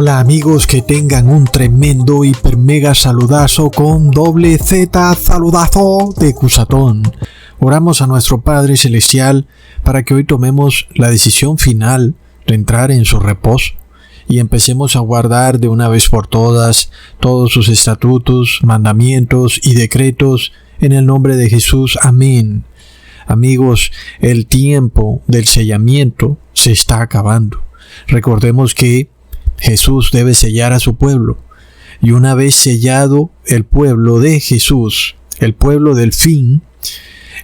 Hola amigos, que tengan un tremendo hiper mega saludazo con doble Z saludazo de Cusatón. Oramos a nuestro Padre Celestial para que hoy tomemos la decisión final de entrar en su reposo y empecemos a guardar de una vez por todas todos sus estatutos, mandamientos y decretos en el nombre de Jesús. Amén. Amigos, el tiempo del sellamiento se está acabando. Recordemos que Jesús debe sellar a su pueblo, y una vez sellado el pueblo de Jesús, el pueblo del fin,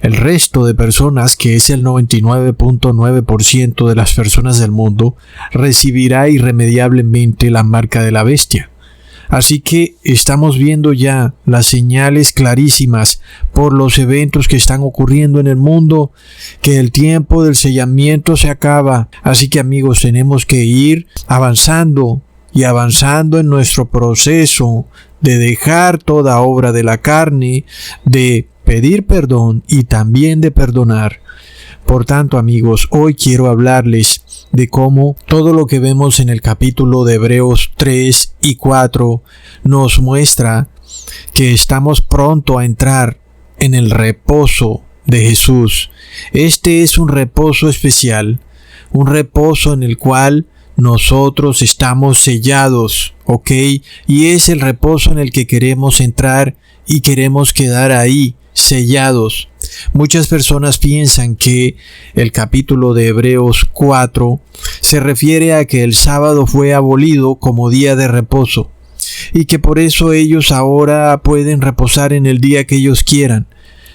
el resto de personas, que es el 99.9% de las personas del mundo, recibirá irremediablemente la marca de la bestia. Así que estamos viendo ya las señales clarísimas por los eventos que están ocurriendo en el mundo, que el tiempo del sellamiento se acaba. Así que amigos, tenemos que ir avanzando y avanzando en nuestro proceso de dejar toda obra de la carne, de pedir perdón y también de perdonar. Por tanto, amigos, hoy quiero hablarles de cómo todo lo que vemos en el capítulo de Hebreos 3 y 4 nos muestra que estamos pronto a entrar en el reposo de Jesús. Este es un reposo especial, un reposo en el cual nosotros estamos sellados, ¿ok? Y es el reposo en el que queremos entrar y queremos quedar ahí, sellados. Muchas personas piensan que el capítulo de Hebreos 4 se refiere a que el sábado fue abolido como día de reposo y que por eso ellos ahora pueden reposar en el día que ellos quieran.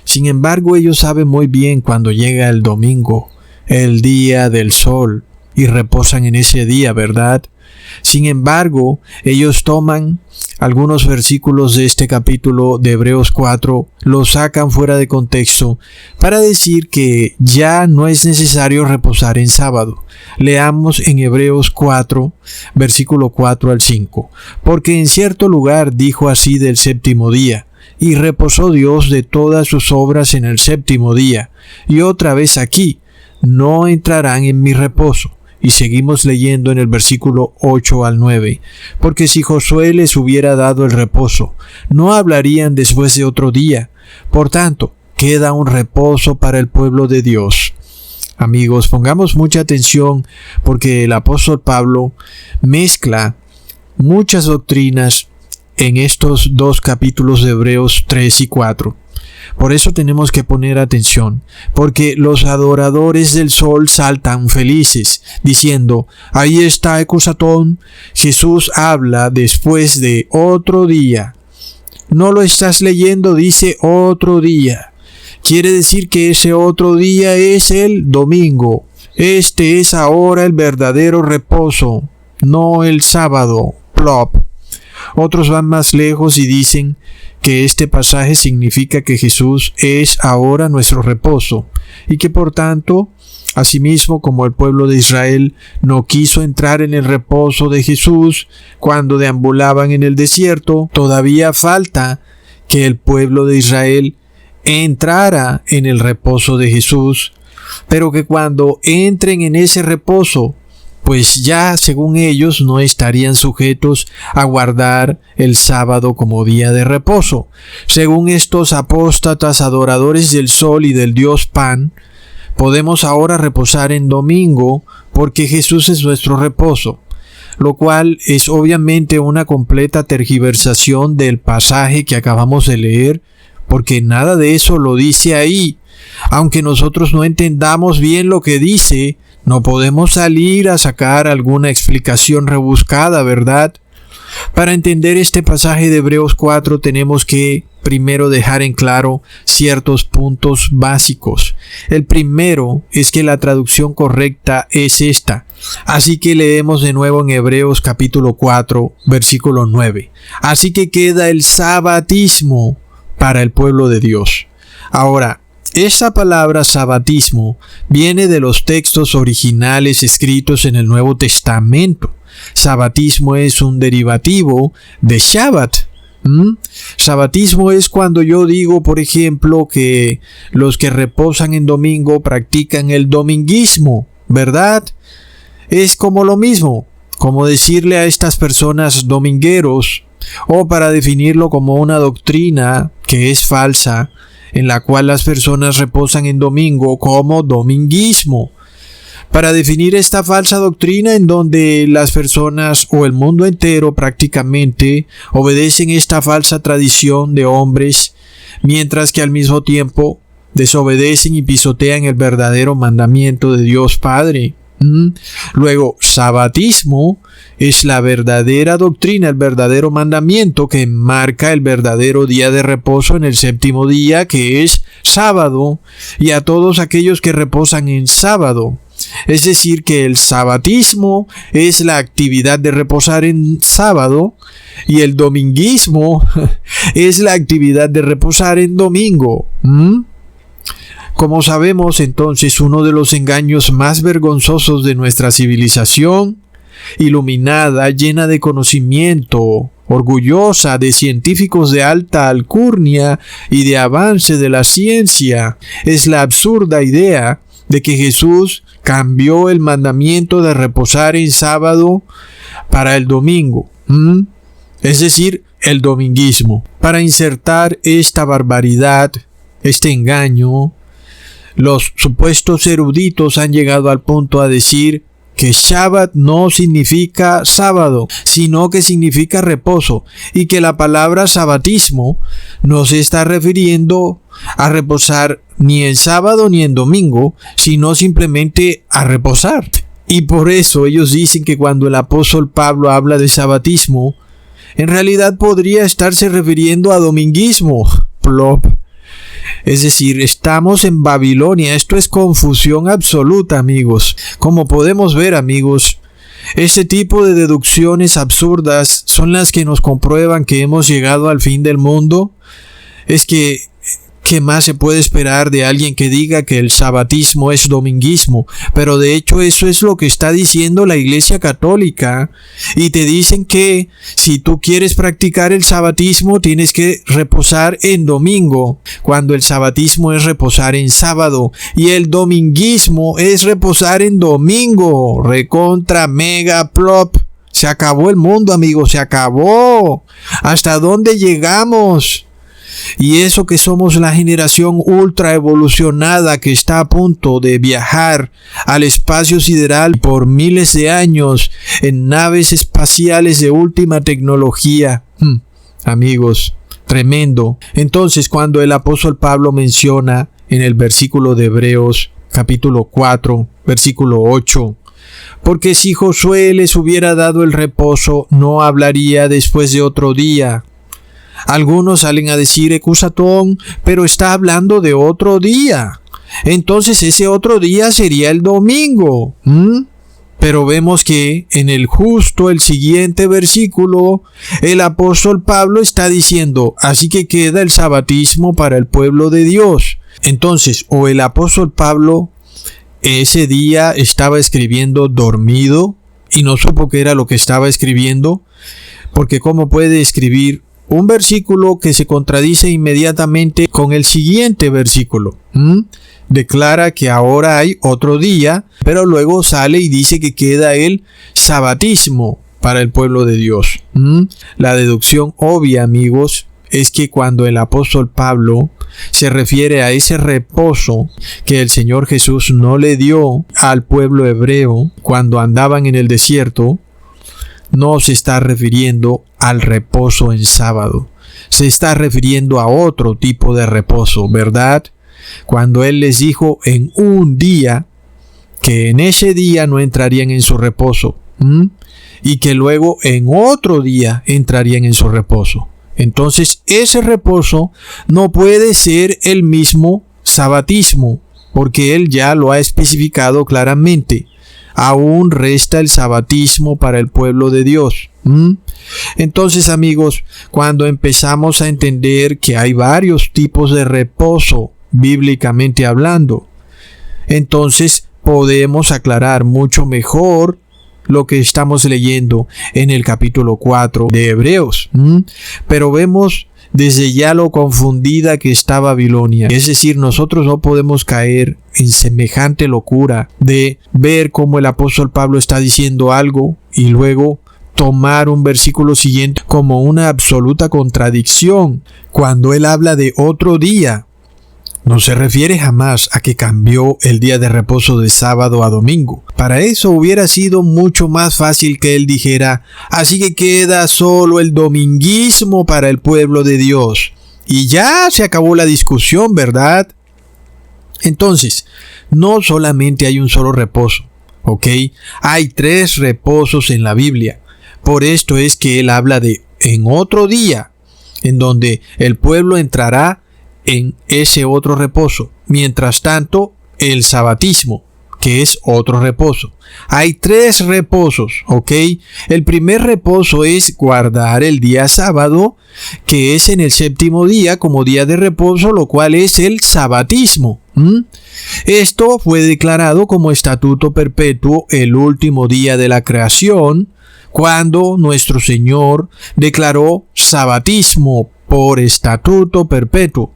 Sin embargo, ellos saben muy bien cuando llega el domingo, el día del sol, y reposan en ese día, ¿verdad? Sin embargo, ellos toman algunos versículos de este capítulo de Hebreos 4, los sacan fuera de contexto para decir que ya no es necesario reposar en sábado. Leamos en Hebreos 4, versículo 4 al 5. Porque en cierto lugar dijo así del séptimo día, y reposó Dios de todas sus obras en el séptimo día. Y otra vez aquí, no entrarán en mi reposo. Y seguimos leyendo en el versículo 8 al 9. Porque si Josué les hubiera dado el reposo, no hablarían después de otro día. Por tanto, queda un reposo para el pueblo de Dios. Amigos, pongamos mucha atención porque el apóstol Pablo mezcla muchas doctrinas en estos dos capítulos de Hebreos 3 y 4. Por eso tenemos que poner atención, porque los adoradores del sol saltan felices, diciendo, ahí está Ecusatón, Jesús habla después de otro día. No lo estás leyendo, dice otro día. Quiere decir que ese otro día es el domingo. Este es ahora el verdadero reposo, no el sábado. Plop. Otros van más lejos y dicen que este pasaje significa que Jesús es ahora nuestro reposo y que por tanto, asimismo como el pueblo de Israel no quiso entrar en el reposo de Jesús cuando deambulaban en el desierto, todavía falta que el pueblo de Israel entrara en el reposo de Jesús, pero que cuando entren en ese reposo, pues ya, según ellos, no estarían sujetos a guardar el sábado como día de reposo. Según estos apóstatas adoradores del sol y del dios Pan, podemos ahora reposar en domingo porque Jesús es nuestro reposo, lo cual es obviamente una completa tergiversación del pasaje que acabamos de leer, porque nada de eso lo dice ahí. Aunque nosotros no entendamos bien lo que dice, no podemos salir a sacar alguna explicación rebuscada, ¿verdad? Para entender este pasaje de Hebreos 4 tenemos que primero dejar en claro ciertos puntos básicos. El primero es que la traducción correcta es esta. Así que leemos de nuevo en Hebreos capítulo 4, versículo 9. Así que queda el sabatismo para el pueblo de Dios. Ahora, esa palabra sabatismo viene de los textos originales escritos en el Nuevo Testamento. Sabatismo es un derivativo de Shabbat. Sabatismo es cuando yo digo, por ejemplo, que los que reposan en domingo practican el dominguismo, ¿verdad? Es como lo mismo. como decirle a estas personas domingueros, o para definirlo como una doctrina que es falsa, en la cual las personas reposan en domingo, como dominguismo. Para definir esta falsa doctrina en donde las personas o el mundo entero prácticamente obedecen esta falsa tradición de hombres, mientras que al mismo tiempo desobedecen y pisotean el verdadero mandamiento de Dios Padre. Luego, sabatismo es la verdadera doctrina, el verdadero mandamiento que marca el verdadero día de reposo en el séptimo día, que es sábado, y a todos aquellos que reposan en sábado. Es decir, que el sabatismo es la actividad de reposar en sábado y el dominguismo es la actividad de reposar en domingo. Como sabemos, entonces, uno de los engaños más vergonzosos de nuestra civilización, iluminada, llena de conocimiento, orgullosa de científicos de alta alcurnia y de avance de la ciencia, es la absurda idea de que Jesús cambió el mandamiento de reposar en sábado para el domingo, es decir, el dominguismo. Para insertar esta barbaridad, este engaño, los supuestos eruditos han llegado al punto a decir que Shabbat no significa sábado, sino que significa reposo, y que la palabra sabatismo no se está refiriendo a reposar ni en sábado ni en domingo, sino simplemente a reposar. Y por eso ellos dicen que cuando el apóstol Pablo habla de sabatismo, en realidad podría estarse refiriendo a dominguismo. Plop. Es decir, estamos en Babilonia. Esto es confusión absoluta, amigos. Como podemos ver, amigos, este tipo de deducciones absurdas son las que nos comprueban que hemos llegado al fin del mundo. Es que ¿qué más se puede esperar de alguien que diga que el sabatismo es dominguismo? Pero de hecho eso es lo que está diciendo la Iglesia Católica. Y te dicen que si tú quieres practicar el sabatismo tienes que reposar en domingo, cuando el sabatismo es reposar en sábado y el dominguismo es reposar en domingo. Recontra mega plop. Se acabó el mundo, amigos, se acabó. ¿Hasta dónde llegamos? Y eso que somos la generación ultra evolucionada que está a punto de viajar al espacio sideral por miles de años en naves espaciales de última tecnología. Amigos, tremendo. Entonces, cuando el apóstol Pablo menciona en el versículo de Hebreos, capítulo 4, versículo 8, porque si Josué les hubiera dado el reposo, no hablaría después de otro día. Algunos salen a decir ecusatón, pero está hablando de otro día. Entonces ese otro día sería el domingo. Pero vemos que en el siguiente versículo, el apóstol Pablo está diciendo, así que queda el sabatismo para el pueblo de Dios. Entonces, o el apóstol Pablo ese día estaba escribiendo dormido y no supo qué era lo que estaba escribiendo, porque ¿cómo puede escribir un versículo que se contradice inmediatamente con el siguiente versículo? Declara que ahora hay otro día, pero luego sale y dice que queda el sabatismo para el pueblo de Dios. La deducción obvia, amigos, es que cuando el apóstol Pablo se refiere a ese reposo que el Señor Jesús no le dio al pueblo hebreo cuando andaban en el desierto, no se está refiriendo al reposo en sábado. Se está refiriendo a otro tipo de reposo, ¿verdad? Cuando Él les dijo en un día que en ese día no entrarían en su reposo, y que luego en otro día entrarían en su reposo. Entonces ese reposo no puede ser el mismo sabatismo, porque Él ya lo ha especificado claramente. Aún resta el sabatismo para el pueblo de Dios. Entonces, amigos, cuando empezamos a entender que hay varios tipos de reposo, bíblicamente hablando, entonces podemos aclarar mucho mejor lo que estamos leyendo en el capítulo 4 de Hebreos. Pero vemos desde ya lo confundida que está Babilonia. Es decir, nosotros no podemos caer en semejante locura de ver cómo el apóstol Pablo está diciendo algo y luego tomar un versículo siguiente como una absoluta contradicción. Cuando él habla de otro día, no se refiere jamás a que cambió el día de reposo de sábado a domingo. Para eso hubiera sido mucho más fácil que él dijera: así que queda solo el dominguismo para el pueblo de Dios. Y ya se acabó la discusión, ¿verdad? Entonces, no solamente hay un solo reposo, ¿ok? Hay 3 reposos en la Biblia. Por esto es que él habla de en otro día, en donde el pueblo entrará en ese otro reposo. Mientras tanto, el sabatismo, que es otro reposo. Hay 3 reposos, ¿ok? El primer reposo es guardar el día sábado, que es en el 7º día como día de reposo, lo cual es el sabatismo. Esto fue declarado como estatuto perpetuo el último día de la creación, cuando nuestro Señor declaró sabatismo por estatuto perpetuo.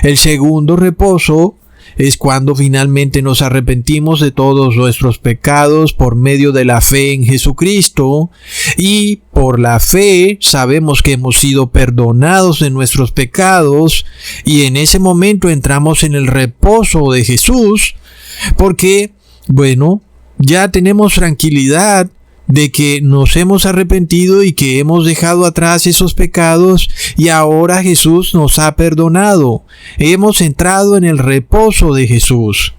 El segundo reposo es cuando finalmente nos arrepentimos de todos nuestros pecados por medio de la fe en Jesucristo, y por la fe sabemos que hemos sido perdonados de nuestros pecados, y en ese momento entramos en el reposo de Jesús, porque, bueno, ya tenemos tranquilidad de que nos hemos arrepentido y que hemos dejado atrás esos pecados y ahora Jesús nos ha perdonado. Hemos entrado en el reposo de Jesús.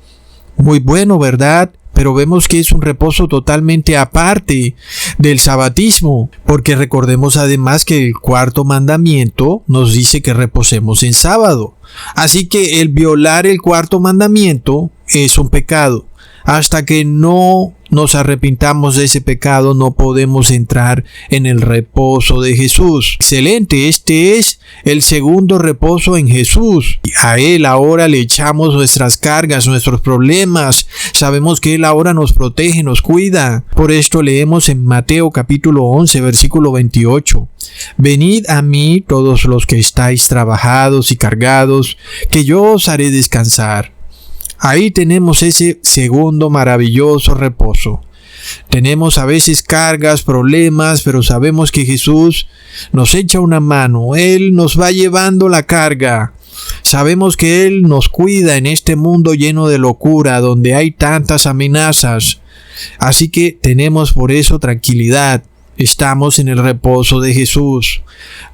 Muy bueno, ¿verdad? Pero vemos que es un reposo totalmente aparte del sabatismo, porque recordemos además que el 4º mandamiento nos dice que reposemos en sábado. Así que el violar el 4º mandamiento es un pecado. Hasta que no nos arrepintamos de ese pecado, no podemos entrar en el reposo de Jesús. Excelente, este es el segundo reposo en Jesús. A Él ahora le echamos nuestras cargas, nuestros problemas. Sabemos que Él ahora nos protege, nos cuida. Por esto leemos en Mateo capítulo 11, versículo 28. Venid a mí todos los que estáis trabajados y cargados, que yo os haré descansar. Ahí tenemos ese segundo maravilloso reposo. Tenemos a veces cargas, problemas, pero sabemos que Jesús nos echa una mano. Él nos va llevando la carga. Sabemos que Él nos cuida en este mundo lleno de locura, donde hay tantas amenazas. Así que tenemos por eso tranquilidad. Estamos en el reposo de Jesús.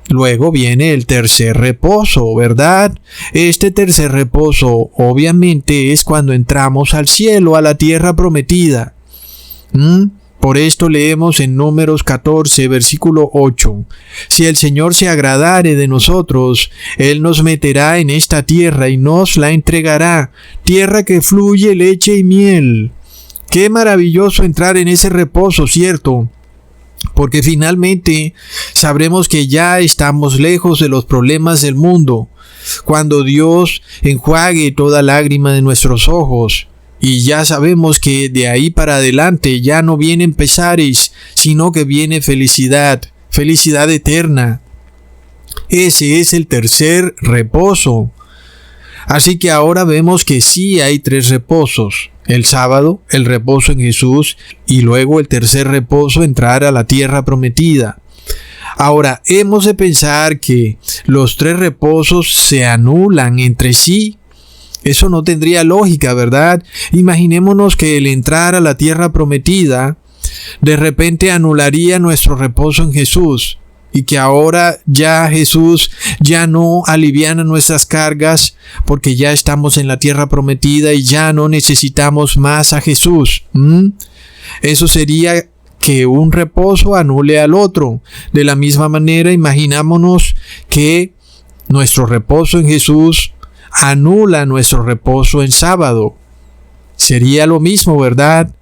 Luego viene el tercer reposo, ¿verdad? Este tercer reposo obviamente es cuando entramos al cielo, a la tierra prometida. Por esto leemos en Números 14, versículo 8. Si el Señor se agradare de nosotros, Él nos meterá en esta tierra y nos la entregará, tierra que fluye leche y miel. Qué maravilloso entrar en ese reposo, ¿cierto? Porque finalmente sabremos que ya estamos lejos de los problemas del mundo, cuando Dios enjuague toda lágrima de nuestros ojos, y ya sabemos que de ahí para adelante ya no vienen pesares, sino que viene felicidad, felicidad eterna. Ese es el tercer reposo. Así que ahora vemos que sí hay 3 reposos. El sábado, el reposo en Jesús, y luego el tercer reposo, entrar a la tierra prometida. Ahora, hemos de pensar que los 3 reposos se anulan entre sí. Eso no tendría lógica, ¿verdad? Imaginémonos que el entrar a la tierra prometida de repente anularía nuestro reposo en Jesús, y que ahora ya Jesús ya no aliviana nuestras cargas porque ya estamos en la tierra prometida y ya no necesitamos más a Jesús. Eso sería que un reposo anule al otro. De la misma manera, imaginámonos que nuestro reposo en Jesús anula nuestro reposo en sábado. Sería lo mismo, ¿verdad?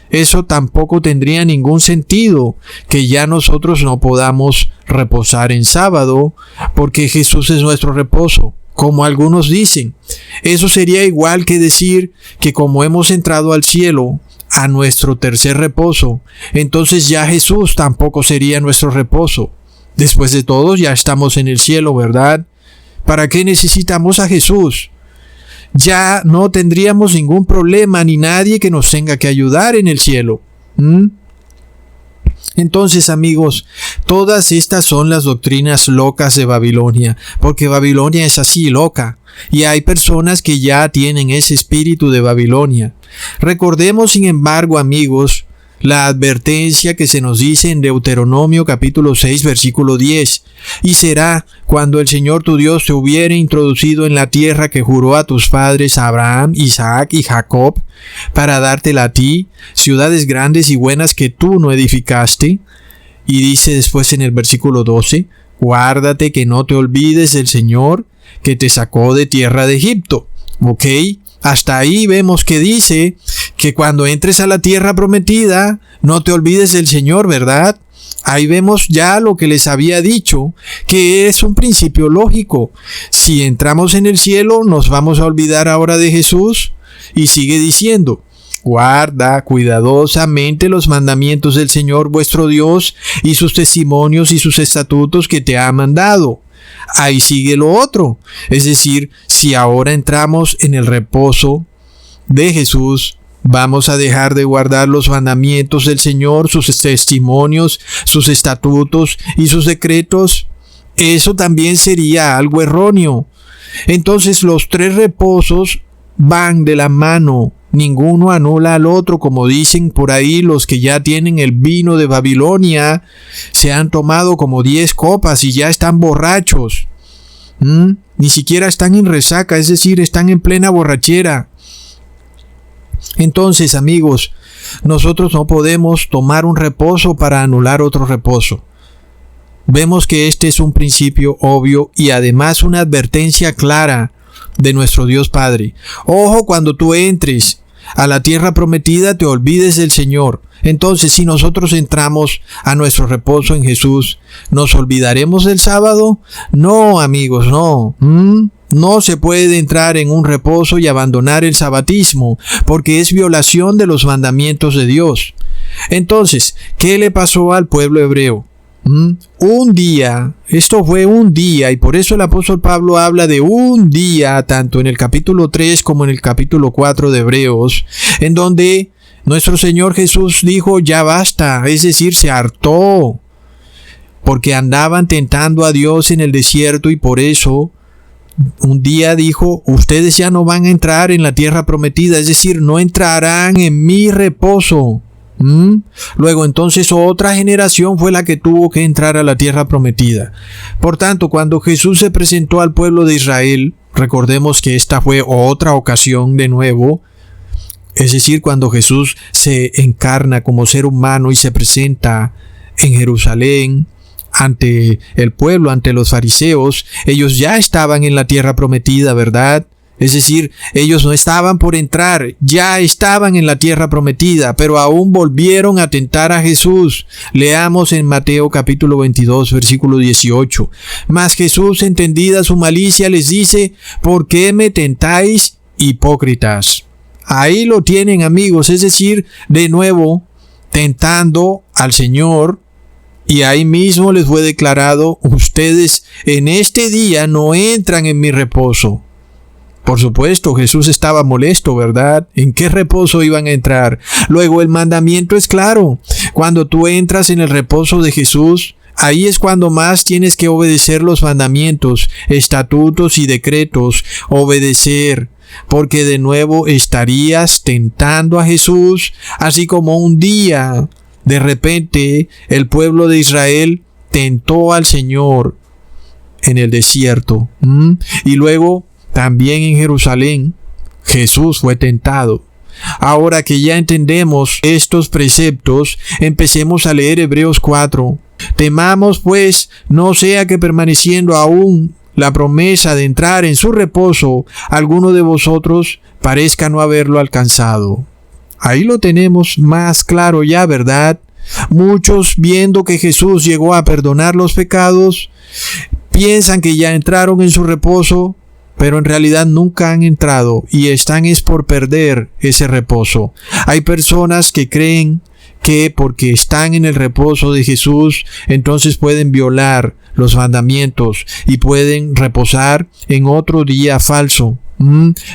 Eso tampoco tendría ningún sentido, que ya nosotros no podamos reposar en sábado, porque Jesús es nuestro reposo, como algunos dicen. Eso sería igual que decir que como hemos entrado al cielo, a nuestro tercer reposo, entonces ya Jesús tampoco sería nuestro reposo. Después de todo, ya estamos en el cielo, ¿verdad? ¿Para qué necesitamos a Jesús? Ya no tendríamos ningún problema ni nadie que nos tenga que ayudar en el cielo. Entonces, amigos, todas estas son las doctrinas locas de Babilonia, porque Babilonia es así, loca, y hay personas que ya tienen ese espíritu de Babilonia. Recordemos, sin embargo, amigos, la advertencia que se nos dice en Deuteronomio capítulo 6, versículo 10. Y será cuando el Señor tu Dios te hubiere introducido en la tierra que juró a tus padres Abraham, Isaac y Jacob, para dártela a ti, ciudades grandes y buenas que tú no edificaste. Y dice después en el versículo 12, guárdate que no te olvides del Señor que te sacó de tierra de Egipto. ¿Ok? Hasta ahí vemos que dice que cuando entres a la tierra prometida, no te olvides del Señor, ¿verdad? Ahí vemos ya lo que les había dicho, que es un principio lógico. Si entramos en el cielo, ¿nos vamos a olvidar ahora de Jesús? Y sigue diciendo, guarda cuidadosamente los mandamientos del Señor vuestro Dios y sus testimonios y sus estatutos que te ha mandado. Ahí sigue lo otro. Es decir, si ahora entramos en el reposo de Jesús, ¿vamos a dejar de guardar los mandamientos del Señor, sus testimonios, sus estatutos y sus decretos? Eso también sería algo erróneo. Entonces los tres reposos van de la mano. Ninguno anula al otro, como dicen por ahí los que ya tienen el vino de Babilonia. Se han tomado como 10 copas y ya están borrachos. Ni siquiera están en resaca, es decir, están en plena borrachera. Entonces, amigos, nosotros no podemos tomar un reposo para anular otro reposo. Vemos que este es un principio obvio y además una advertencia clara de nuestro Dios Padre. Ojo, cuando tú entres a la tierra prometida, te olvides del Señor. Entonces, si nosotros entramos a nuestro reposo en Jesús, ¿nos olvidaremos del sábado? No, amigos, no. No se puede entrar en un reposo y abandonar el sabatismo, porque es violación de los mandamientos de Dios. Entonces, ¿qué le pasó al pueblo hebreo? Un día, esto fue un día, y por eso el apóstol Pablo habla de un día, tanto en el capítulo 3 como en el capítulo 4 de Hebreos, en donde nuestro Señor Jesús dijo, ya basta, es decir, se hartó, porque andaban tentando a Dios en el desierto y por eso un día dijo, ustedes ya no van a entrar en la tierra prometida, es decir, no entrarán en mi reposo. Luego entonces otra generación fue la que tuvo que entrar a la tierra prometida. Por tanto, cuando Jesús se presentó al pueblo de Israel, recordemos que esta fue otra ocasión de nuevo, es decir, cuando Jesús se encarna como ser humano y se presenta en Jerusalén ante el pueblo, ante los fariseos, ellos ya estaban en la tierra prometida, ¿verdad? Es decir, ellos no estaban por entrar, ya estaban en la tierra prometida, pero aún volvieron a tentar a Jesús. Leamos en Mateo capítulo 22, versículo 18. Mas Jesús, entendida su malicia, les dice, ¿por qué me tentáis, hipócritas? Ahí lo tienen, amigos, es decir, de nuevo, tentando al Señor. Y ahí mismo les fue declarado, ustedes en este día no entran en mi reposo. Por supuesto, Jesús estaba molesto, ¿verdad? ¿En qué reposo iban a entrar? Luego el mandamiento es claro. Cuando tú entras en el reposo de Jesús, ahí es cuando más tienes que obedecer los mandamientos, estatutos y decretos. Obedecer, porque de nuevo estarías tentando a Jesús, así como un día, de repente, el pueblo de Israel tentó al Señor en el desierto. Y luego también en Jerusalén, Jesús fue tentado. Ahora que ya entendemos estos preceptos, empecemos a leer Hebreos 4. Temamos pues, no sea que permaneciendo aún la promesa de entrar en su reposo, alguno de vosotros parezca no haberlo alcanzado. Ahí lo tenemos más claro ya, ¿verdad? Muchos, viendo que Jesús llegó a perdonar los pecados, piensan que ya entraron en su reposo, pero en realidad nunca han entrado y están es por perder ese reposo. Hay personas que creen que porque están en el reposo de Jesús, entonces pueden violar los mandamientos y pueden reposar en otro día falso.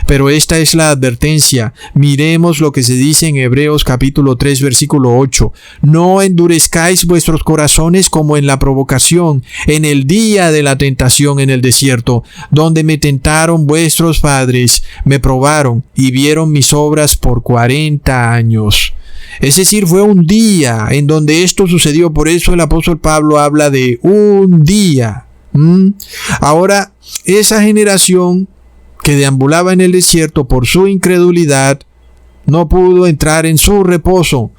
Pero esta es la advertencia. Miremos lo que se dice en Hebreos capítulo 3 versículo 8. No endurezcáis vuestros corazones como en la provocación, en el día de la tentación en el desierto, donde me tentaron vuestros padres, me probaron y vieron mis obras por 40 años. Es decir, fue un día en donde esto sucedió. Por eso el apóstol Pablo habla de un día. Ahora, esa generación que deambulaba en el desierto por su incredulidad, no pudo entrar en su reposo.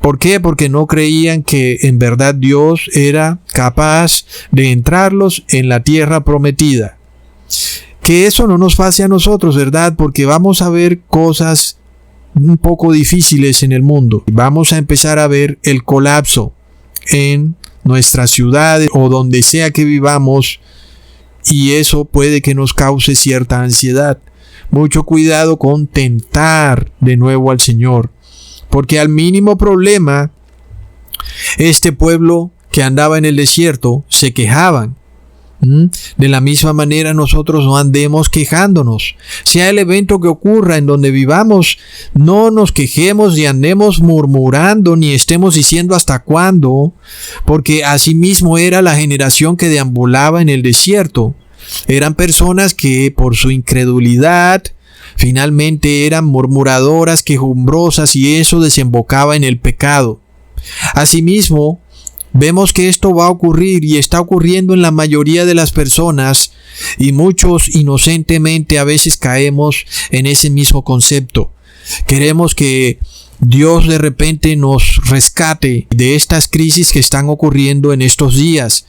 ¿Por qué? Porque no creían que en verdad Dios era capaz de entrarlos en la tierra prometida. Que eso no nos pase a nosotros, ¿verdad? Porque vamos a ver cosas un poco difíciles en el mundo. Vamos a empezar a ver el colapso en nuestras ciudades o donde sea que vivamos. Y eso puede que nos cause cierta ansiedad. Mucho cuidado con tentar de nuevo al Señor. Porque al mínimo problema, este pueblo que andaba en el desierto se quejaban. De la misma manera nosotros no andemos quejándonos. Sea el evento que ocurra en donde vivamos, no nos quejemos ni andemos murmurando ni estemos diciendo hasta cuándo, porque asimismo era la generación que deambulaba en el desierto. Eran personas que por su incredulidad finalmente eran murmuradoras, quejumbrosas, y eso desembocaba en el pecado. Asimismo, vemos que esto va a ocurrir y está ocurriendo en la mayoría de las personas, y muchos inocentemente a veces caemos en ese mismo concepto. Queremos que Dios de repente nos rescate de estas crisis que están ocurriendo en estos días,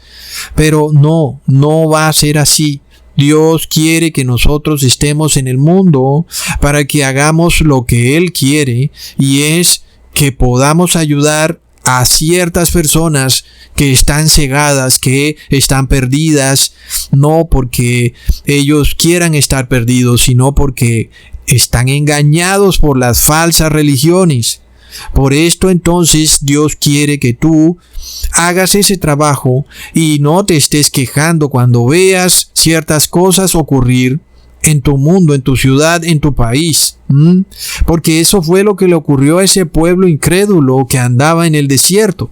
pero no va a ser así. Dios quiere que nosotros estemos en el mundo para que hagamos lo que Él quiere, y es que podamos ayudar a ciertas personas que están cegadas, que están perdidas, no porque ellos quieran estar perdidos, sino porque están engañados por las falsas religiones. Por esto entonces Dios quiere que tú hagas ese trabajo y no te estés quejando cuando veas ciertas cosas ocurrir en tu mundo, en tu ciudad, en tu país. Porque eso fue lo que le ocurrió a ese pueblo incrédulo que andaba en el desierto.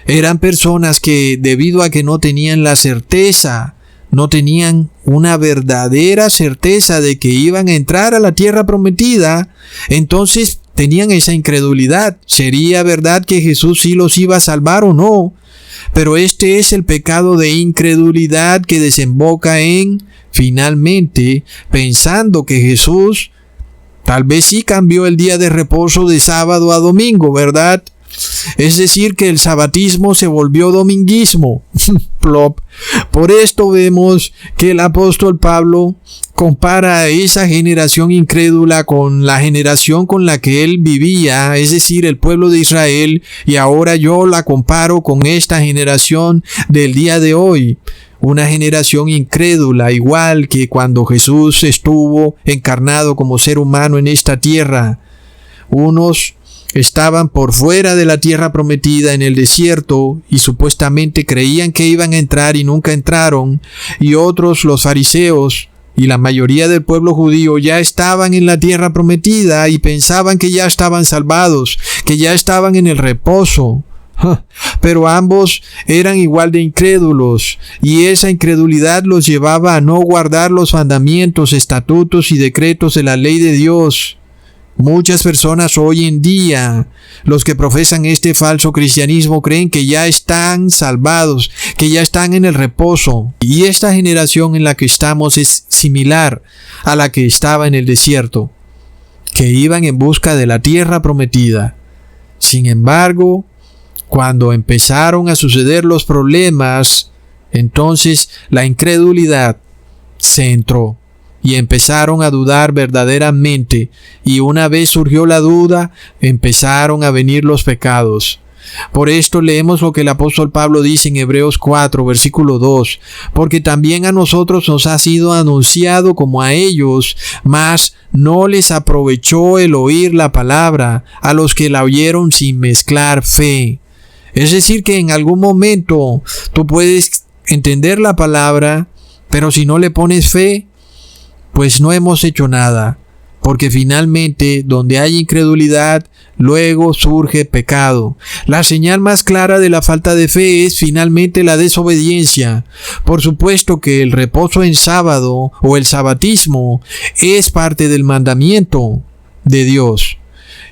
Eran personas que, debido a que no tenían la certeza, no tenían una verdadera certeza de que iban a entrar a la tierra prometida, entonces tenían esa incredulidad. ¿Sería verdad que Jesús sí los iba a salvar o no? Pero este es el pecado de incredulidad que desemboca en, finalmente, pensando que Jesús tal vez sí cambió el día de reposo de sábado a domingo, ¿verdad? Es decir, que el sabatismo se volvió dominguismo. Plop. Por esto vemos que el apóstol Pablo compara a esa generación incrédula con la generación con la que él vivía, es decir, el pueblo de Israel, y ahora yo la comparo con esta generación del día de hoy. Una generación incrédula, igual que cuando Jesús estuvo encarnado como ser humano en esta tierra. Unos estaban por fuera de la tierra prometida en el desierto y supuestamente creían que iban a entrar y nunca entraron, y otros, los fariseos y la mayoría del pueblo judío, ya estaban en la tierra prometida y pensaban que ya estaban salvados, que ya estaban en el reposo. Pero ambos eran igual de incrédulos, y esa incredulidad los llevaba a no guardar los mandamientos, estatutos y decretos de la ley de Dios. Muchas personas hoy en día, los que profesan este falso cristianismo, creen que ya están salvados, que ya están en el reposo. Y esta generación en la que estamos es similar a la que estaba en el desierto, que iban en busca de la tierra prometida. Sin embargo, cuando empezaron a suceder los problemas, entonces la incredulidad se entró. Y empezaron a dudar verdaderamente, y una vez surgió la duda, empezaron a venir los pecados. Por esto leemos lo que el apóstol Pablo dice en Hebreos 4, versículo 2, porque también a nosotros nos ha sido anunciado como a ellos, mas no les aprovechó el oír la palabra a los que la oyeron sin mezclar fe. Es decir, que en algún momento tú puedes entender la palabra, pero si no le pones fe, pues no hemos hecho nada. Porque finalmente, donde hay incredulidad, luego surge pecado. La señal más clara de la falta de fe es finalmente la desobediencia. Por supuesto que el reposo en sábado o el sabatismo es parte del mandamiento de Dios.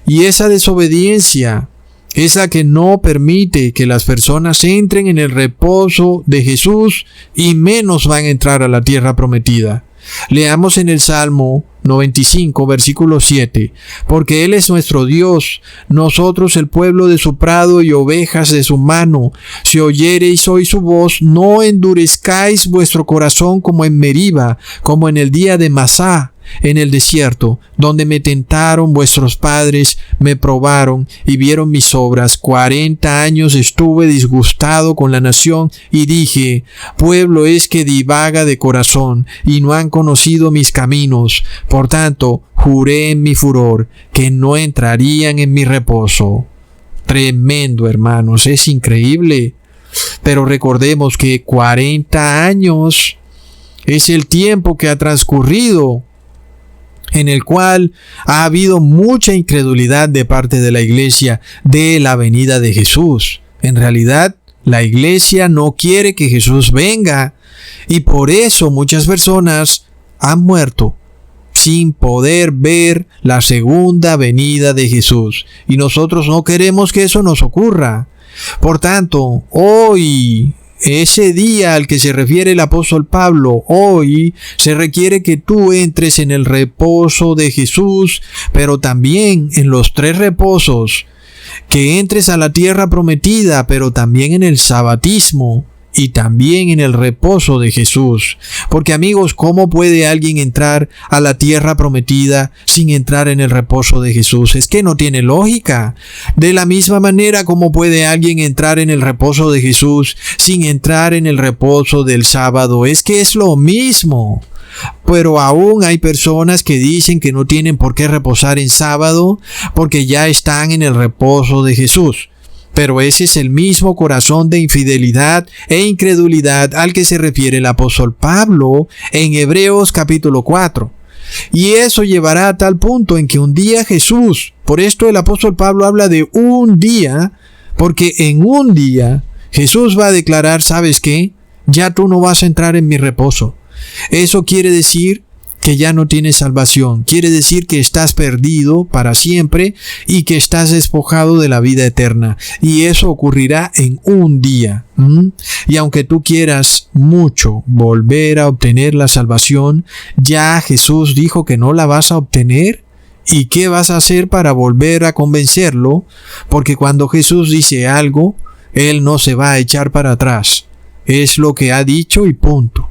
Y esa desobediencia es la que no permite que las personas entren en el reposo de Jesús y menos van a entrar a la tierra prometida. Leamos en el Salmo 95, versículo 7. Porque Él es nuestro Dios, nosotros el pueblo de su prado y ovejas de su mano. Si oyereis hoy su voz, no endurezcáis vuestro corazón como en Meriba, como en el día de Masá, en el desierto, donde me tentaron vuestros padres, me probaron y vieron mis obras. 40 años estuve disgustado con la nación y dije, pueblo es que divaga de corazón y no han conocido mis caminos. Por tanto, juré en mi furor que no entrarían en mi reposo. Tremendo, hermanos, es increíble. Pero recordemos que 40 años es el tiempo que ha transcurrido en el cual ha habido mucha incredulidad de parte de la iglesia de la venida de Jesús. En realidad, la iglesia no quiere que Jesús venga y por eso muchas personas han muerto sin poder ver la segunda venida de Jesús. Y nosotros no queremos que eso nos ocurra. Por tanto, hoy, ese día al que se refiere el apóstol Pablo, hoy se requiere que tú entres en el reposo de Jesús, pero también en los 3 reposos, que entres a la tierra prometida, pero también en el sabatismo y también en el reposo de Jesús. Porque amigos, ¿cómo puede alguien entrar a la tierra prometida sin entrar en el reposo de Jesús? Es que no tiene lógica. De la misma manera, ¿cómo puede alguien entrar en el reposo de Jesús sin entrar en el reposo del sábado? Es que es lo mismo. Pero aún hay personas que dicen que no tienen por qué reposar en sábado porque ya están en el reposo de Jesús. Pero ese es el mismo corazón de infidelidad e incredulidad al que se refiere el apóstol Pablo en Hebreos capítulo 4. Y eso llevará a tal punto en que un día Jesús, por esto el apóstol Pablo habla de un día, porque en un día Jesús va a declarar, ¿sabes qué? Ya tú no vas a entrar en mi reposo. Eso quiere decir que ya no tienes salvación. Quiere decir que estás perdido para siempre y que estás despojado de la vida eterna. Y eso ocurrirá en un día. Y aunque tú quieras mucho volver a obtener la salvación, ya Jesús dijo que no la vas a obtener. ¿Y qué vas a hacer para volver a convencerlo? Porque cuando Jesús dice algo, Él no se va a echar para atrás. Es lo que ha dicho y punto.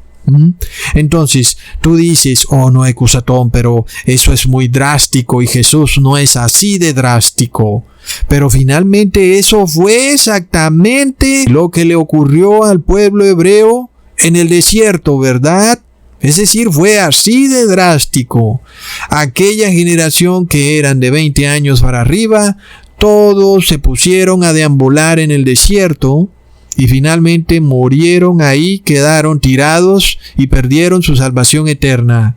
Entonces tú dices, oh no, Ecusatón, pero eso es muy drástico y Jesús no es así de drástico. Pero finalmente eso fue exactamente lo que le ocurrió al pueblo hebreo en el desierto, ¿verdad? Es decir, fue así de drástico. Aquella generación que eran de 20 años para arriba, todos se pusieron a deambular en el desierto. Y finalmente murieron ahí, quedaron tirados y perdieron su salvación eterna.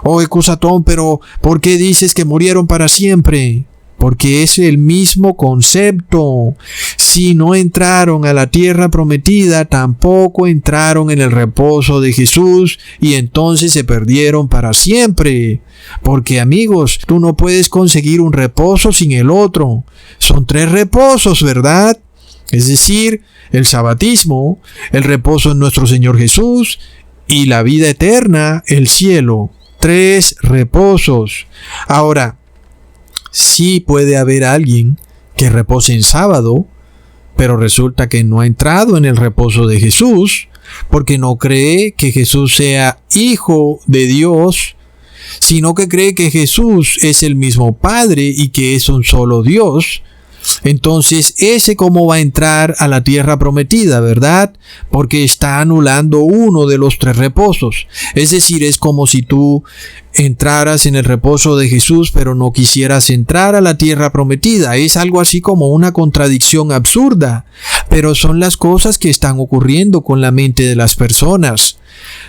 Oh, Ecusatón, pero ¿por qué dices que murieron para siempre? Porque es el mismo concepto. Si no entraron a la tierra prometida, tampoco entraron en el reposo de Jesús y entonces se perdieron para siempre. Porque amigos, tú no puedes conseguir un reposo sin el otro. Son 3 reposos, ¿verdad? Es decir, el sabatismo, el reposo en nuestro Señor Jesús y la vida eterna, el cielo. 3 reposos. Ahora, sí puede haber alguien que repose en sábado, pero resulta que no ha entrado en el reposo de Jesús, porque no cree que Jesús sea hijo de Dios, sino que cree que Jesús es el mismo Padre y que es un solo Dios. Entonces, ¿ese cómo va a entrar a la tierra prometida, verdad? Porque está anulando uno de los 3 reposos. Es decir, es como si tú entraras en el reposo de Jesús, pero no quisieras entrar a la tierra prometida. Es algo así como una contradicción absurda. Pero son las cosas que están ocurriendo con la mente de las personas.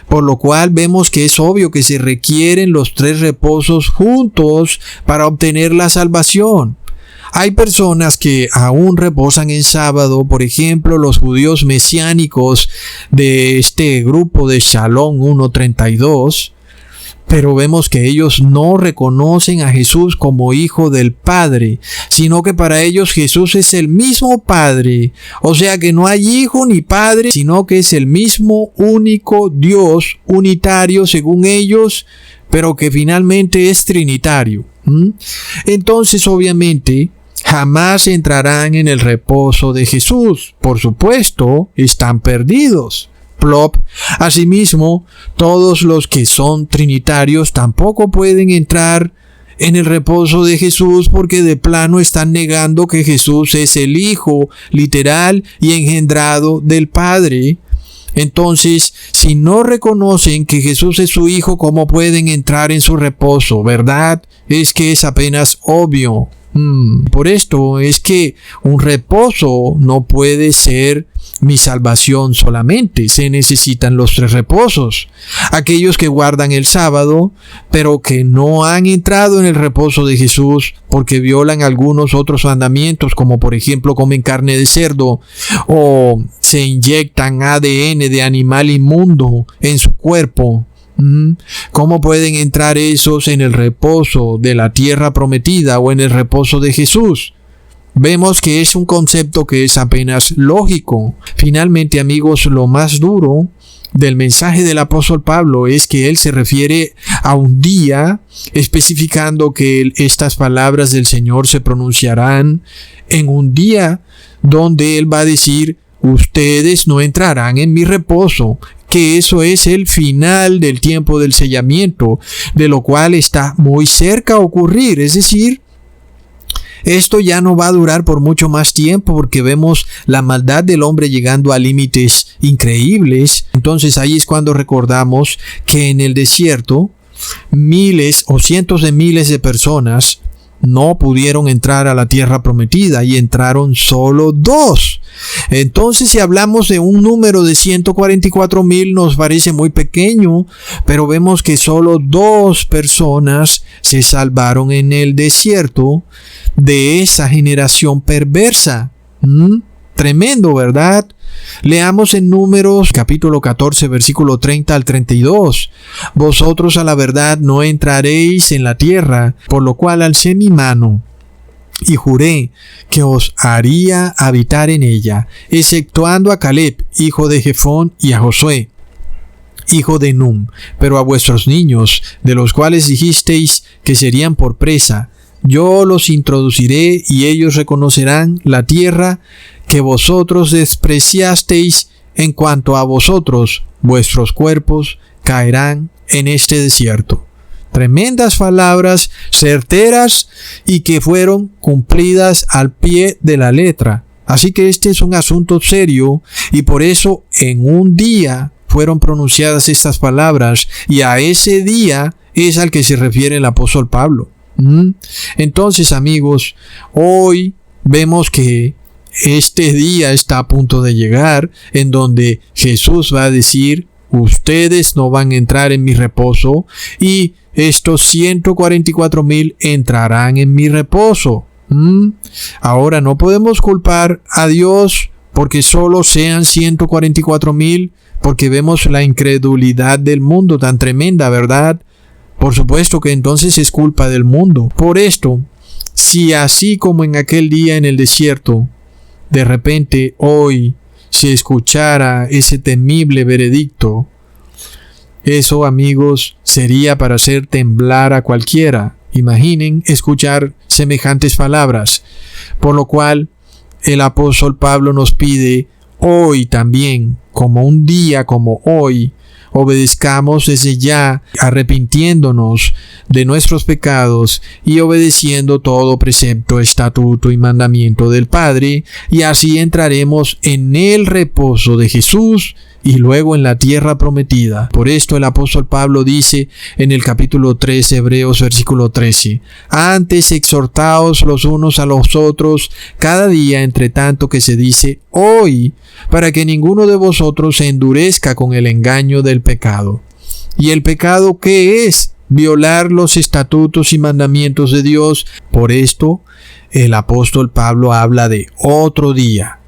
Por lo cual vemos que es obvio que se requieren los 3 reposos juntos para obtener la salvación. Hay personas que aún reposan en sábado, por ejemplo, los judíos mesiánicos de este grupo de Shalom 1:32, pero vemos que ellos no reconocen a Jesús como hijo del Padre, sino que para ellos Jesús es el mismo Padre. O sea que no hay hijo ni padre, sino que es el mismo único Dios unitario según ellos, pero que finalmente es trinitario. Entonces, obviamente, jamás entrarán en el reposo de Jesús. Por supuesto, están perdidos. Plop. Asimismo, todos los que son trinitarios tampoco pueden entrar en el reposo de Jesús porque de plano están negando que Jesús es el Hijo literal y engendrado del Padre. Entonces, si no reconocen que Jesús es su Hijo, ¿cómo pueden entrar en su reposo? ¿Verdad? Es que es apenas obvio. Por esto es que un reposo no puede ser mi salvación solamente. Se necesitan los 3 reposos. Aquellos que guardan el sábado, pero que no han entrado en el reposo de Jesús porque violan algunos otros mandamientos, como por ejemplo comen carne de cerdo o se inyectan ADN de animal inmundo en su cuerpo. ¿Cómo pueden entrar esos en el reposo de la tierra prometida o en el reposo de Jesús? Vemos que es un concepto que es apenas lógico. Finalmente, amigos, lo más duro del mensaje del apóstol Pablo es que él se refiere a un día, especificando que estas palabras del Señor se pronunciarán en un día donde él va a decir: ustedes no entrarán en mi reposo, que eso es el final del tiempo del sellamiento, de lo cual está muy cerca a ocurrir. Es decir, esto ya no va a durar por mucho más tiempo porque vemos la maldad del hombre llegando a límites increíbles. Entonces ahí es cuando recordamos que en el desierto miles o cientos de miles de personas no pudieron entrar a la tierra prometida y entraron solo 2. Entonces, si hablamos de un número de 144,000 nos parece muy pequeño, pero vemos que solo 2 personas se salvaron en el desierto de esa generación perversa. Tremendo, ¿verdad? Leamos en Números capítulo 14 versículo 30 al 32. Vosotros a la verdad no entraréis en la tierra, por lo cual alcé mi mano y juré que os haría habitar en ella, exceptuando a Caleb, hijo de Jefón, y a Josué, hijo de Num, pero a vuestros niños, de los cuales dijisteis que serían por presa, yo los introduciré y ellos reconocerán la tierra que vosotros despreciasteis. En cuanto a vosotros, vuestros cuerpos caerán en este desierto. Tremendas palabras, certeras y que fueron cumplidas al pie de la letra. Así que este es un asunto serio y por eso en un día fueron pronunciadas estas palabras y a ese día es al que se refiere el apóstol Pablo. Entonces, amigos, hoy vemos que este día está a punto de llegar en donde Jesús va a decir: ustedes no van a entrar en mi reposo y estos 144,000 entrarán en mi reposo. Ahora no podemos culpar a Dios porque solo sean 144,000, porque vemos la incredulidad del mundo tan tremenda, ¿verdad? Por supuesto que entonces es culpa del mundo. Por esto, si así como en aquel día en el desierto, de repente hoy se escuchara ese temible veredicto, eso, amigos, sería para hacer temblar a cualquiera. Imaginen escuchar semejantes palabras. Por lo cual, el apóstol Pablo nos pide hoy también, como un día como hoy, obedezcamos desde ya, arrepintiéndonos de nuestros pecados y obedeciendo todo precepto, estatuto y mandamiento del Padre, y así entraremos en el reposo de Jesús y luego en la tierra prometida. Por esto el apóstol Pablo dice en el capítulo 3, Hebreos versículo 13: antes exhortaos los unos a los otros cada día, entre tanto que se dice hoy, para que ninguno de vosotros se endurezca con el engaño del pecado. ¿Y el pecado qué es? Violar los estatutos y mandamientos de Dios. Por esto el apóstol Pablo habla de otro día.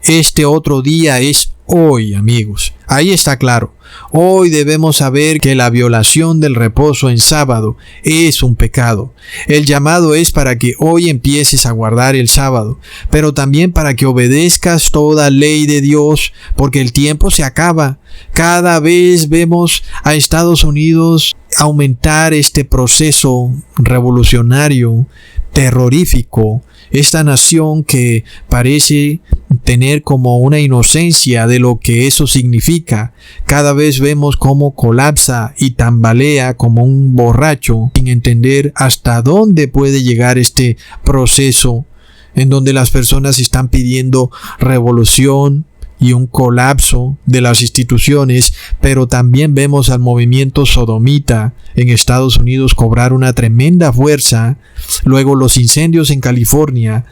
Este otro día es hoy, amigos. Ahí está claro. Hoy debemos saber que la violación del reposo en sábado es un pecado. El llamado es para que hoy empieces a guardar el sábado, pero también para que obedezcas toda ley de Dios, porque el tiempo se acaba. Cada vez vemos a Estados Unidos aumentar este proceso revolucionario, terrorífico, esta nación que parece tener como una inocencia de lo que eso significa. Cada vez vemos cómo colapsa y tambalea como un borracho, sin entender hasta dónde puede llegar este proceso, en donde las personas están pidiendo revolución y un colapso de las instituciones, pero también vemos al movimiento sodomita en Estados Unidos cobrar una tremenda fuerza, luego los incendios en California,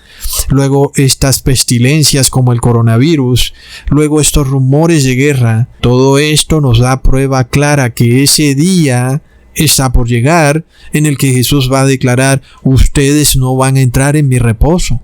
luego estas pestilencias como el coronavirus, luego estos rumores de guerra. Todo esto nos da prueba clara que ese día está por llegar en el que Jesús va a declarar: ustedes no van a entrar en mi reposo.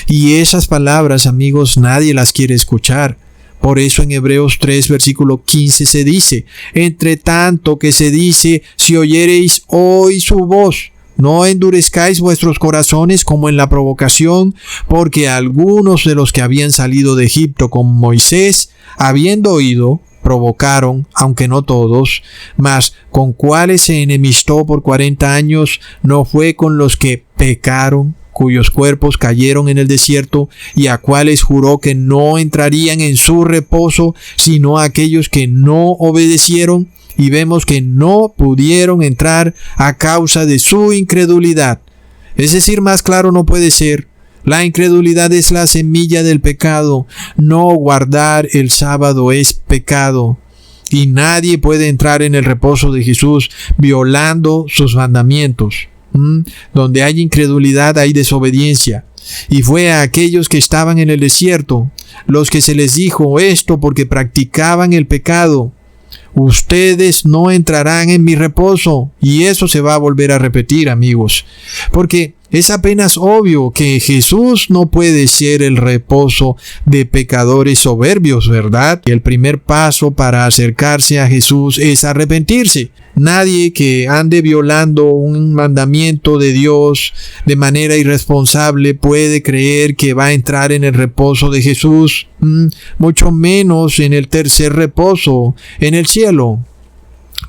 Y esas palabras, amigos, nadie las quiere escuchar. Por eso en Hebreos 3, versículo 15 se dice: entre tanto que se dice, si oyereis hoy su voz, no endurezcáis vuestros corazones como en la provocación, porque algunos de los que habían salido de Egipto con Moisés, habiendo oído, provocaron, aunque no todos, mas con cuáles se enemistó por 40 años, no fue con los que pecaron, cuyos cuerpos cayeron en el desierto, y a cuales juró que no entrarían en su reposo, sino a aquellos que no obedecieron, y vemos que no pudieron entrar a causa de su incredulidad. Es decir, más claro no puede ser. La incredulidad es la semilla del pecado. No guardar el sábado es pecado. Y nadie puede entrar en el reposo de Jesús violando sus mandamientos. Donde hay incredulidad hay desobediencia. Y fue a aquellos que estaban en el desierto los que se les dijo esto porque practicaban el pecado: ustedes no entrarán en mi reposo. Y eso se va a volver a repetir, amigos, porque es apenas obvio que Jesús no puede ser el reposo de pecadores soberbios, ¿verdad? Y el primer paso para acercarse a Jesús es arrepentirse. Nadie que ande violando un mandamiento de Dios de manera irresponsable puede creer que va a entrar en el reposo de Jesús, mucho menos en el tercer reposo, en el cielo.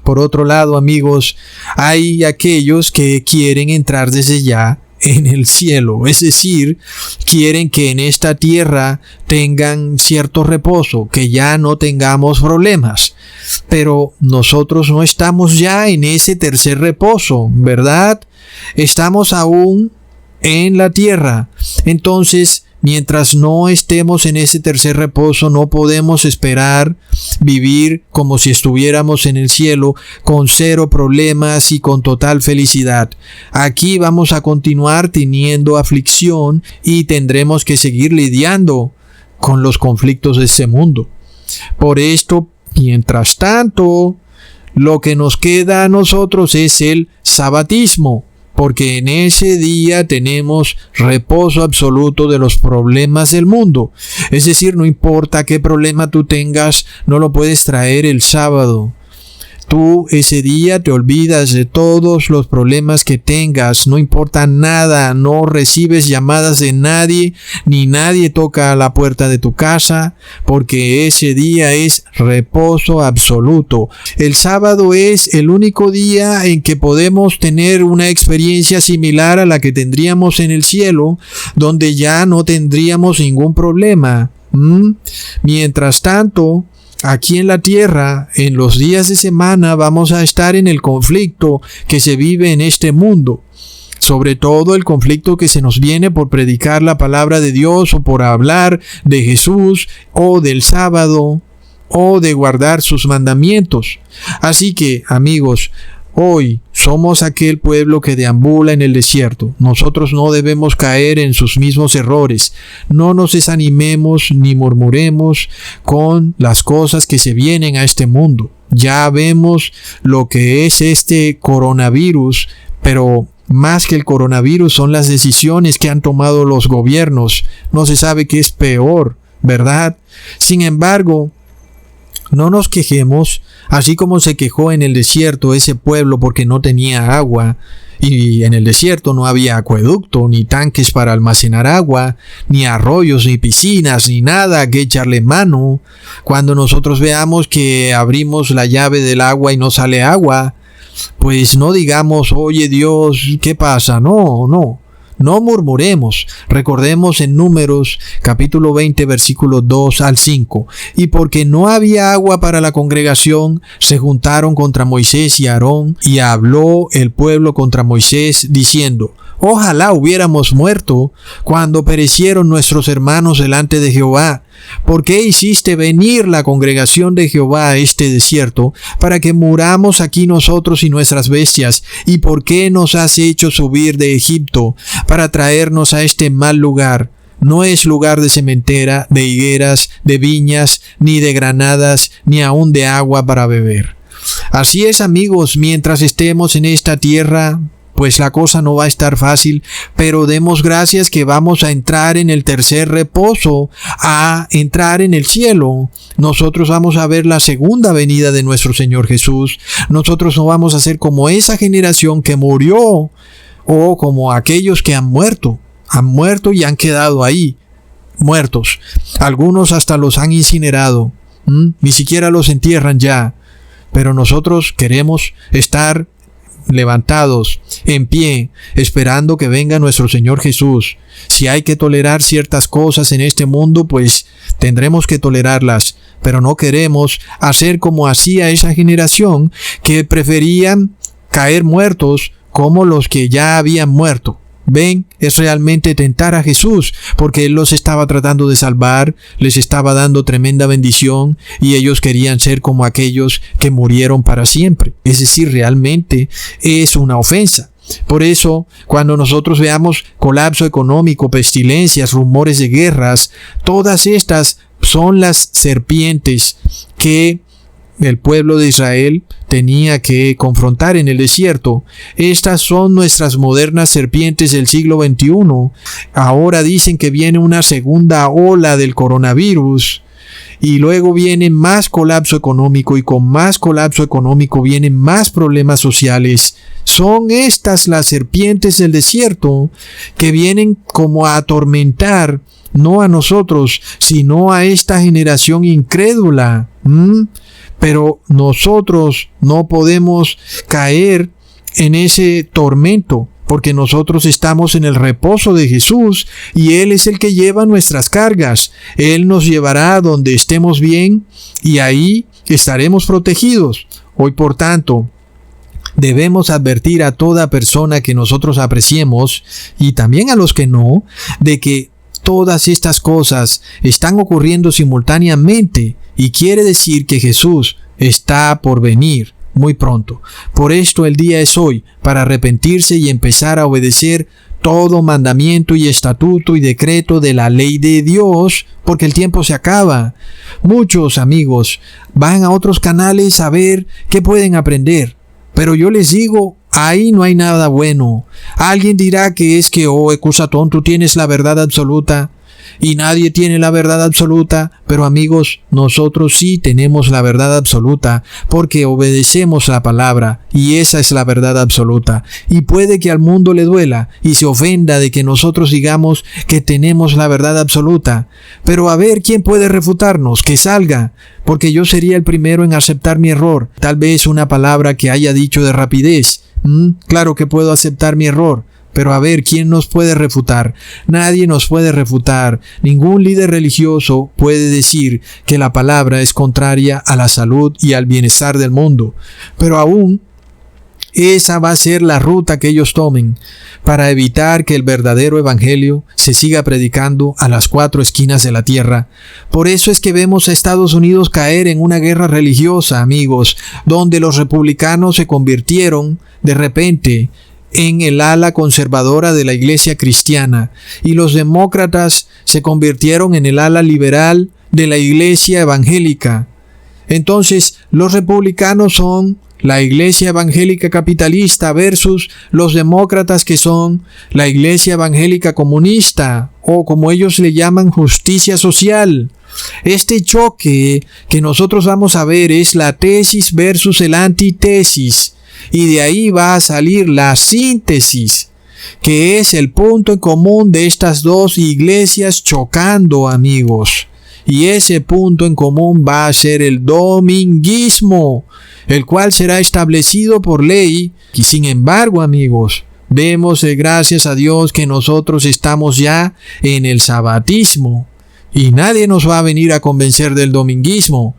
Por otro lado, amigos, hay aquellos que quieren entrar desde ya en el cielo, es decir, quieren que en esta tierra tengan cierto reposo, que ya no tengamos problemas. Pero nosotros no estamos ya en ese tercer reposo, ¿verdad? Estamos aún en la tierra. Entonces, mientras no estemos en ese tercer reposo, no podemos esperar vivir como si estuviéramos en el cielo, con cero problemas y con total felicidad. Aquí vamos a continuar teniendo aflicción y tendremos que seguir lidiando con los conflictos de este mundo. Por esto, mientras tanto, lo que nos queda a nosotros es el sabatismo, porque en ese día tenemos reposo absoluto de los problemas del mundo. Es decir, no importa qué problema tú tengas, no lo puedes traer el sábado. Tú ese día te olvidas de todos los problemas que tengas, no importa nada, no recibes llamadas de nadie, ni nadie toca a la puerta de tu casa, porque ese día es reposo absoluto. El sábado es el único día en que podemos tener una experiencia similar a la que tendríamos en el cielo, donde ya no tendríamos ningún problema. Mientras tanto, aquí en la tierra, en los días de semana, vamos a estar en el conflicto que se vive en este mundo. Sobre todo el conflicto que se nos viene por predicar la palabra de Dios o por hablar de Jesús o del sábado o de guardar sus mandamientos. Así que, amigos, hoy somos aquel pueblo que deambula en el desierto. Nosotros no debemos caer en sus mismos errores. No nos desanimemos ni murmuremos con las cosas que se vienen a este mundo. Ya vemos lo que es este coronavirus, pero más que el coronavirus son las decisiones que han tomado los gobiernos. No se sabe qué es peor, ¿verdad? Sin embargo, no nos quejemos, así como se quejó en el desierto ese pueblo porque no tenía agua, y en el desierto no había acueducto, ni tanques para almacenar agua, ni arroyos, ni piscinas, ni nada que echarle mano. Cuando nosotros veamos que abrimos la llave del agua y no sale agua, pues no digamos, oye Dios, ¿qué pasa? No murmuremos. Recordemos en Números capítulo 20 versículos 2 al 5. Y porque no había agua para la congregación, se juntaron contra Moisés y Aarón, y habló el pueblo contra Moisés, diciendo: ojalá hubiéramos muerto cuando perecieron nuestros hermanos delante de Jehová. ¿Por qué hiciste venir la congregación de Jehová a este desierto, para que muramos aquí nosotros y nuestras bestias? ¿Y por qué nos has hecho subir de Egipto para traernos a este mal lugar? No es lugar de sementera, de higueras, de viñas, ni de granadas, ni aun de agua para beber. Así es, amigos, mientras estemos en esta tierra, pues la cosa no va a estar fácil, pero demos gracias que vamos a entrar en el tercer reposo, a entrar en el cielo. Nosotros vamos a ver la segunda venida de nuestro Señor Jesús. Nosotros no vamos a ser como esa generación que murió, o como aquellos que han muerto y han quedado ahí, muertos. Algunos hasta los han incinerado, ni siquiera los entierran ya, pero nosotros queremos estar levantados, en pie, esperando que venga nuestro Señor Jesús. Si hay que tolerar ciertas cosas en este mundo, pues tendremos que tolerarlas, pero no queremos hacer como hacía esa generación que preferían caer muertos como los que ya habían muerto. Ven, es realmente tentar a Jesús, porque Él los estaba tratando de salvar, les estaba dando tremenda bendición, y ellos querían ser como aquellos que murieron para siempre. Es decir, realmente es una ofensa. Por eso, cuando nosotros veamos colapso económico, pestilencias, rumores de guerras, todas estas son las serpientes que el pueblo de Israel tenía que confrontar en el desierto. Estas son nuestras modernas serpientes del siglo XXI. Ahora dicen que viene una segunda ola del coronavirus, y luego viene más colapso económico, y con más colapso económico vienen más problemas sociales. Son estas las serpientes del desierto que vienen como a atormentar, no a nosotros, sino a esta generación incrédula. Pero nosotros no podemos caer en ese tormento, porque nosotros estamos en el reposo de Jesús, y Él es el que lleva nuestras cargas. Él nos llevará donde estemos bien, y ahí estaremos protegidos. Hoy, por tanto, debemos advertir a toda persona que nosotros apreciemos, y también a los que no, de que todas estas cosas están ocurriendo simultáneamente, y quiere decir que Jesús está por venir muy pronto. Por esto el día es hoy, para arrepentirse y empezar a obedecer todo mandamiento y estatuto y decreto de la ley de Dios, porque el tiempo se acaba. Muchos amigos van a otros canales a ver qué pueden aprender, pero yo les digo, ahí no hay nada bueno. Alguien dirá que es que, Ecusatón, tú tienes la verdad absoluta, y nadie tiene la verdad absoluta. Pero amigos, nosotros sí tenemos la verdad absoluta, porque obedecemos la palabra, y esa es la verdad absoluta. Y puede que al mundo le duela y se ofenda de que nosotros digamos que tenemos la verdad absoluta, pero a ver quién puede refutarnos, que salga, porque yo sería el primero en aceptar mi error. Tal vez una palabra que haya dicho de rapidez, claro que puedo aceptar mi error, Pero a ver, ¿quién nos puede refutar? Nadie nos puede refutar. Ningún líder religioso puede decir que la palabra es contraria a la salud y al bienestar del mundo. Pero aún esa va a ser la ruta que ellos tomen para evitar que el verdadero evangelio se siga predicando a las 4 esquinas de la tierra. Por eso es que vemos a Estados Unidos caer en una guerra religiosa, amigos, donde los republicanos se convirtieron de repente en el ala conservadora de la iglesia cristiana y los demócratas se convirtieron en el ala liberal de la iglesia evangélica. Entonces, los republicanos son la iglesia evangélica capitalista versus los demócratas que son la iglesia evangélica comunista o como ellos le llaman justicia social. Este choque que nosotros vamos a ver es la tesis versus el antitesis y de ahí va a salir la síntesis, que es el punto en común de estas dos iglesias chocando, amigos. Y ese punto en común va a ser el dominguismo, el cual será establecido por ley. Y sin embargo, amigos, vemos gracias a Dios que nosotros estamos ya en el sabatismo y nadie nos va a venir a convencer del dominguismo.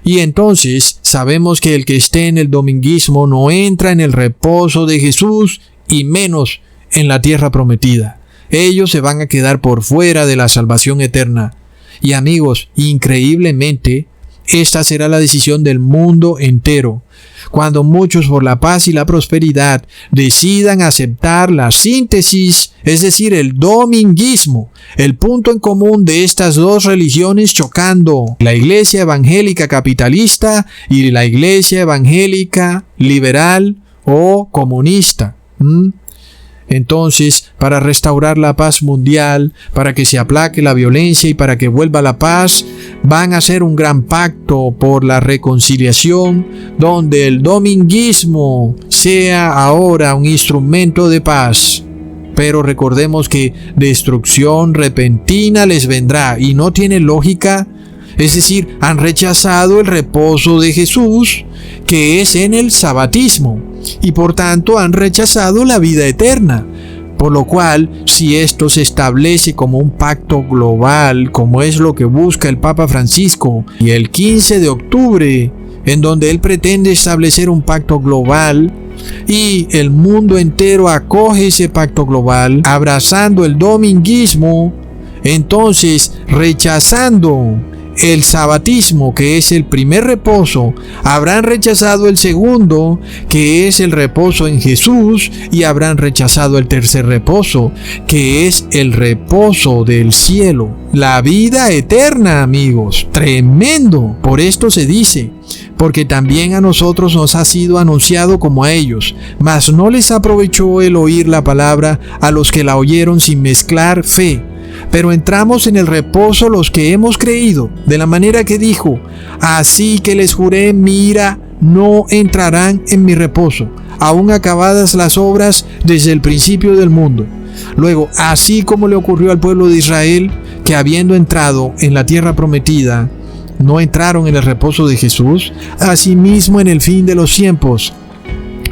Y entonces sabemos que el que esté en el dominguismo no entra en el reposo de Jesús y menos en la tierra prometida. Ellos se van a quedar por fuera de la salvación eterna. Y amigos, increíblemente, esta será la decisión del mundo entero, cuando muchos por la paz y la prosperidad decidan aceptar la síntesis, es decir, el dominguismo, el punto en común de estas dos religiones chocando, la iglesia evangélica capitalista y la iglesia evangélica liberal o comunista. Entonces, para restaurar la paz mundial, para que se aplaque la violencia y para que vuelva la paz, van a hacer un gran pacto por la reconciliación, donde el dominguismo sea ahora un instrumento de paz. Pero recordemos que destrucción repentina les vendrá y no tiene lógica. Es decir, han rechazado el reposo de Jesús, que es en el sabatismo, y por tanto han rechazado la vida eterna. Por lo cual, si esto se establece como un pacto global, como es lo que busca el Papa Francisco, y el 15 de octubre, en donde él pretende establecer un pacto global, y el mundo entero acoge ese pacto global, abrazando el dominguismo, entonces rechazando el sabatismo, que es el primer reposo, habrán rechazado el segundo, que es el reposo en Jesús, y habrán rechazado el tercer reposo, que es el reposo del cielo, la vida eterna, amigos. Tremendo. Por esto se dice, porque también a nosotros nos ha sido anunciado como a ellos, mas no les aprovechó el oír la palabra a los que la oyeron sin mezclar fe. Pero entramos en el reposo los que hemos creído, de la manera que dijo: así que les juré mi ira, no entrarán en mi reposo, aún acabadas las obras desde el principio del mundo. Luego, así como le ocurrió al pueblo de Israel, que habiendo entrado en la tierra prometida, no entraron en el reposo de Jesús, asimismo en el fin de los tiempos,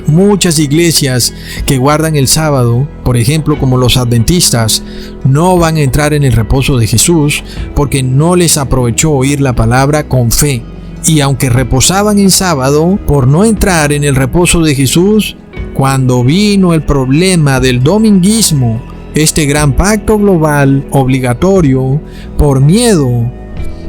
muchas iglesias que guardan el sábado, por ejemplo como los adventistas, no van a entrar en el reposo de Jesús porque no les aprovechó oír la palabra con fe. Y aunque reposaban en sábado, por no entrar en el reposo de Jesús, cuando vino el problema del dominguismo, este gran pacto global obligatorio, por miedo,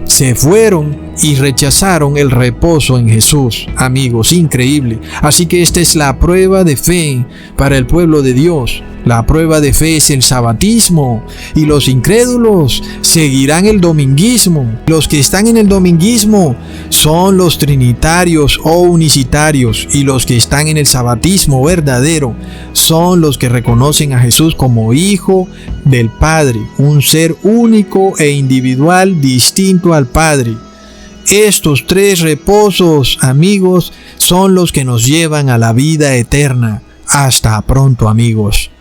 se fueron y rechazaron el reposo en Jesús. Amigos, increíble. Así que esta es la prueba de fe para el pueblo de Dios. La prueba de fe es el sabatismo, y los incrédulos seguirán el dominguismo. Los que están en el dominguismo son los trinitarios o unicitarios, y los que están en el sabatismo verdadero son los que reconocen a Jesús como Hijo del Padre, un ser único e individual distinto al Padre. Estos tres reposos, amigos, son los que nos llevan a la vida eterna. Hasta pronto, amigos.